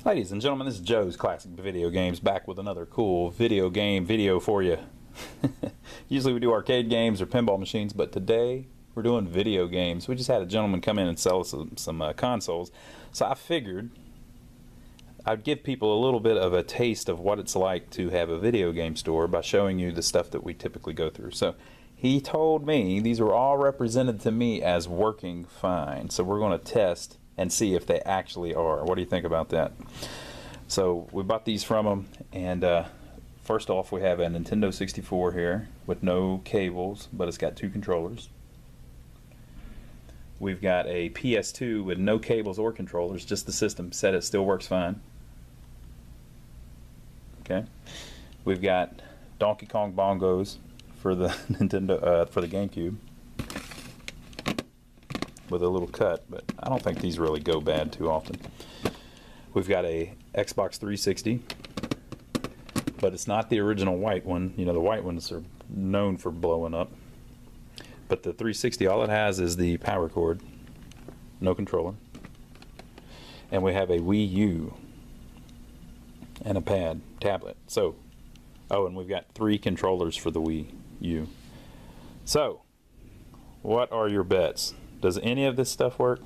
Ladies and gentlemen, this is Joe's Classic Video Games, back with another cool video game video for you. Usually we do arcade games or pinball machines, but today we're doing video games. We just had a gentleman come in and sell us some consoles, so I figured I'd give people a little bit of a taste of what it's like to have a video game store by showing you the stuff that we typically go through. So he told me these were all represented to me as working fine, so we're going to test and see if they actually are. What do you think about that? So we bought these from them, and first off we have a Nintendo 64 here with no cables, but it's got two controllers. We've got a PS2 with no cables or controllers, just the system set. It still works fine. Okay. We've got Donkey Kong bongos for the Nintendo for the GameCube, with a little cut, but I don't think these really go bad too often. We've got a Xbox 360, but it's not the original white one. You know, the white ones are known for blowing up. But the 360, all it has is the power cord, no controller. And we have a Wii U and a pad, tablet. So, oh, and we've got 3 controllers for the Wii U. So, what are your bets? Does any of this stuff work?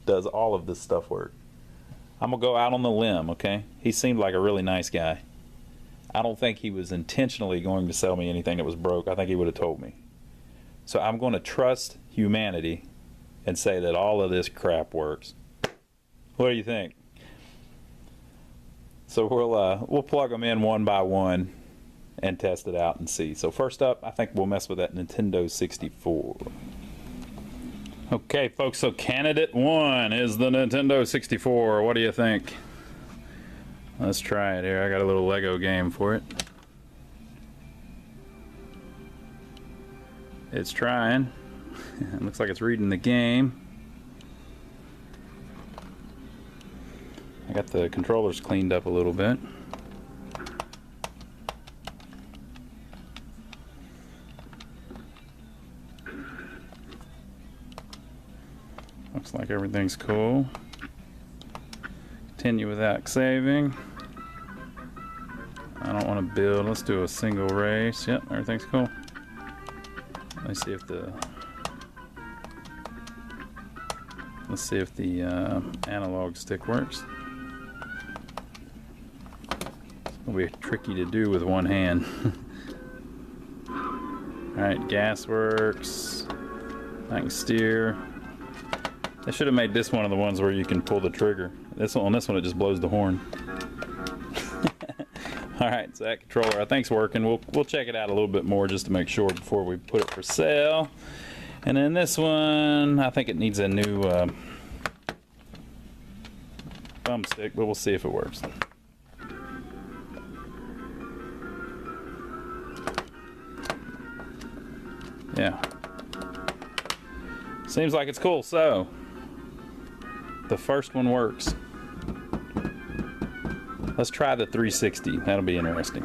Does all of this stuff work? I'm going to go out on the limb, okay? He seemed like a really nice guy. I don't think he was intentionally going to sell me anything that was broke. I think he would have told me. So I'm going to trust humanity and say that all of this crap works. What do you think? So we'll plug them in one by one and test it out and see. So first up, I think we'll mess with that Nintendo 64. Okay, folks, so candidate 1 is the Nintendo 64. What do you think? Let's try it here. I got a little Lego game for it. It's trying. It looks like it's reading the game. I got the controllers cleaned up a little bit. Looks like everything's cool. Continue without saving. I don't want to build. Let's do a single race. Yep, everything's cool. Let's see if the analog stick works. It's gonna be tricky to do with one hand. All right, gas works. I can steer. They should have made this one of the ones where you can pull the trigger. On this one, it just blows the horn. All right, so that controller I think's working. We'll check it out a little bit more just to make sure before we put it for sale. And then this one, I think it needs a new thumbstick, but we'll see if it works. Yeah. Seems like it's cool. So the first one works. Let's try the 360. That'll be interesting.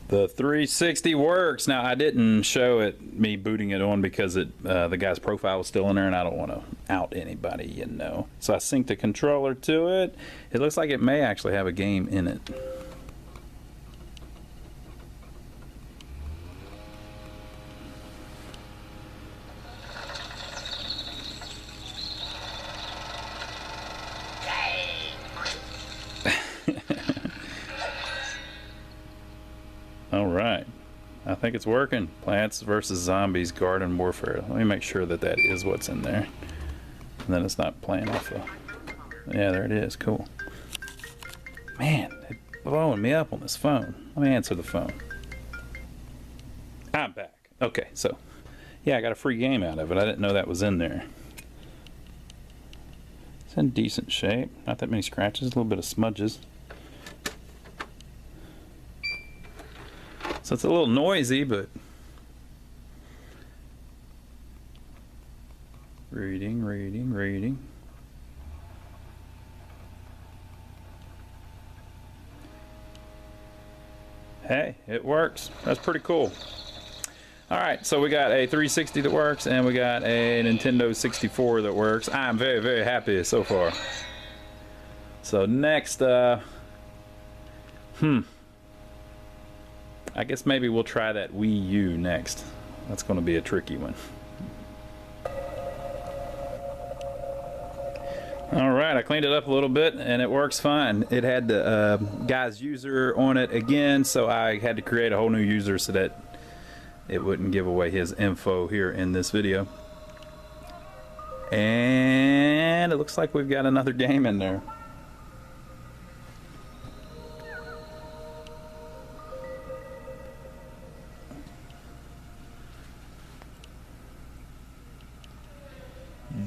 The 360 works. Now I didn't show it me booting it on because the guy's profile was still in there, and I don't want to out anybody, you know. So I synced the controller to it. It looks like it may actually have a game in it. Alright, I think it's working. Plants vs. Zombies Garden Warfare. Let me make sure that that is what's in there. And then it's not playing off of... Yeah, there it is. Cool. Man, it's blowing me up on this phone. Let me answer the phone. I'm back. Okay, so... Yeah, I got a free game out of it. I didn't know that was in there. It's in decent shape. Not that many scratches. A little bit of smudges. So it's a little noisy, but reading. Hey, it works. That's pretty cool. Alright, so we got a 360 that works, and we got a Nintendo 64 that works. I'm very, very happy so far. So next, I guess maybe we'll try that Wii U next. That's going to be a tricky one. Alright, I cleaned it up a little bit and it works fine. It had the guy's user on it again, so I had to create a whole new user so that it wouldn't give away his info here in this video. And it looks like we've got another game in there.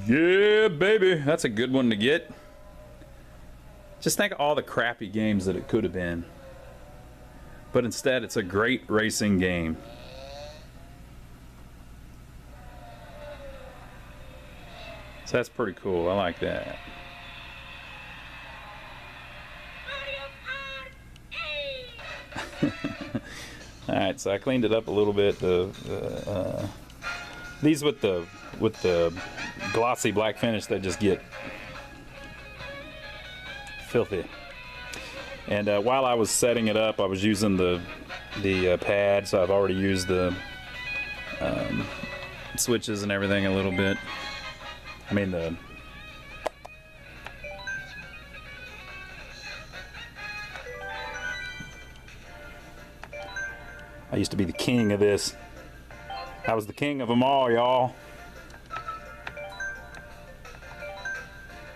Yeah, baby, that's a good one to get. Just think of all the crappy games that it could have been. But instead, it's a great racing game. So that's pretty cool. I like that. Alright, so I cleaned it up a little bit. These with the glossy black finish, they just get filthy. And while I was setting it up, I was using the pad, so I've already used the switches and everything a little bit. I mean I used to be the king of this. I was the king of them all, y'all.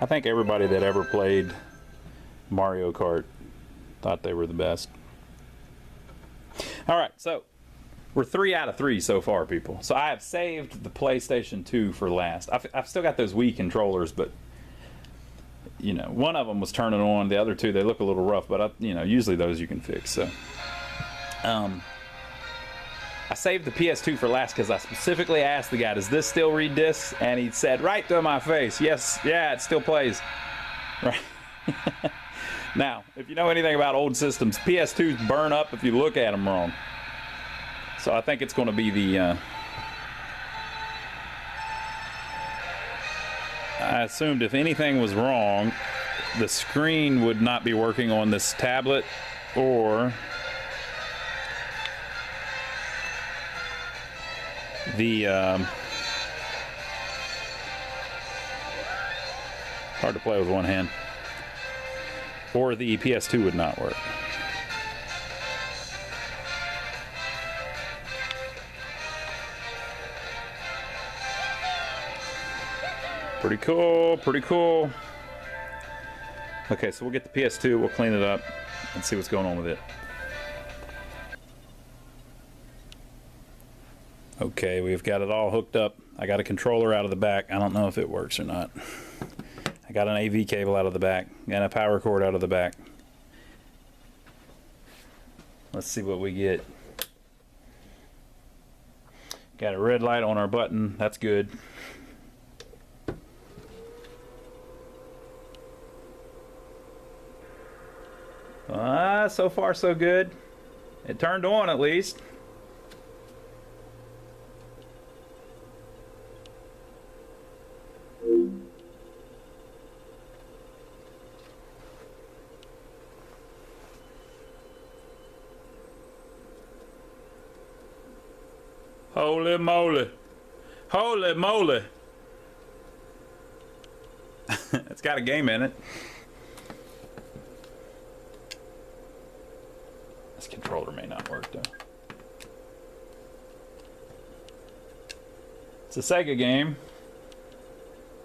I think everybody that ever played Mario Kart thought they were the best. Alright, so we're 3 out of 3 so far, people. So I have saved the PlayStation 2 for last. I've still got those Wii controllers, but you know, one of them was turning on. The other two, they look a little rough, but you know, usually those you can fix. So I saved the PS2 for last because I specifically asked the guy, does this still read discs? And he said right to my face, yes, yeah, it still plays. Right. Now, if you know anything about old systems, PS2s burn up if you look at them wrong. So I think it's going to be the... I assumed if anything was wrong, the screen would not be working on this tablet, or the hard to play with one hand, or the PS2 would not work. Pretty cool, pretty cool. Okay, so we'll get the PS2, we'll clean it up and see what's going on with it. Okay, we've got it all hooked up. I got a controller out of the back. I don't know if it works or not. I got an AV cable out of the back and a power cord out of the back. Let's see what we get. Got a red light on our button. That's good. So far so good. It turned on at least. Holy moly. Holy moly. It's got a game in it. This controller may not work though. It's a Sega game.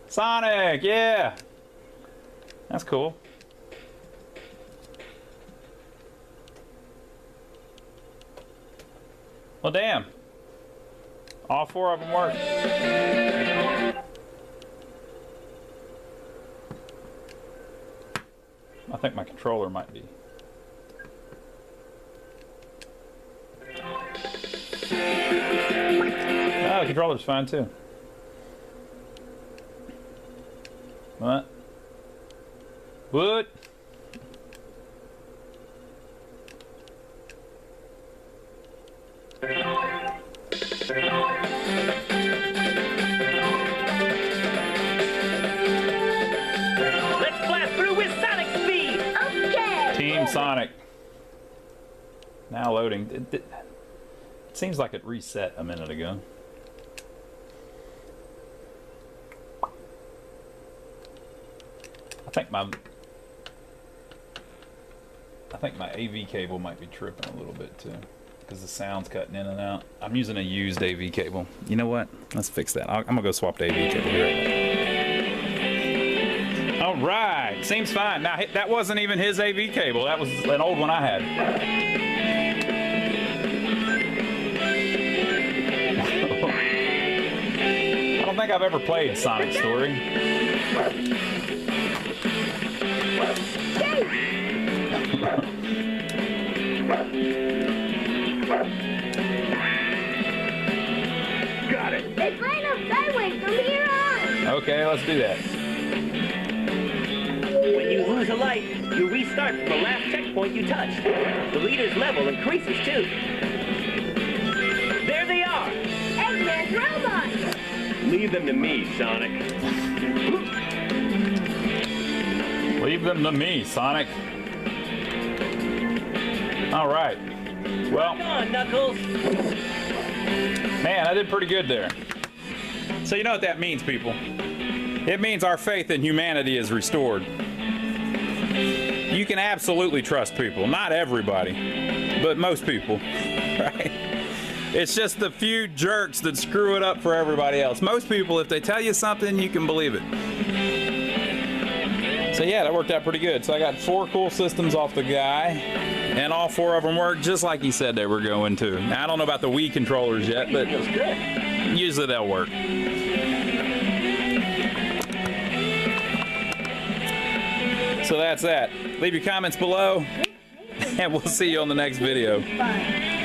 Sonic, yeah! That's cool. Well, damn. All 4 of them work. I think my controller might be. Oh, the controller's fine too. What? What? Now loading. It seems like it reset a minute ago. I think my AV cable might be tripping a little bit too, because the sound's cutting in and out. I'm using a used AV cable. You know what? Let's fix that. I'm gonna go swap the AV cable here. All right, seems fine. Now that wasn't even his AV cable. That was an old one I had. I don't think I've ever played Sonic Story. Got it. It's line up sideways from here on. Okay, let's do that. When you lose a light, you restart from the last checkpoint you touched. The leader's level increases too. There they are! Eggman's robots. Leave them to me, Sonic. Leave them to me, Sonic. All right. Well, Come on, Knuckles! man, I did pretty good there. So you know what that means, people? It means our faith in humanity is restored. You can absolutely trust people. Not everybody, but most people, right? It's just the few jerks that screw it up for everybody else. Most people, if they tell you something, you can believe it. So yeah, that worked out pretty good. So I got 4 cool systems off the guy, and all 4 of them work just like he said they were going to. Now, I don't know about the Wii controllers yet, but usually they'll work. So that's that. Leave your comments below, and we'll see you on the next video. Bye.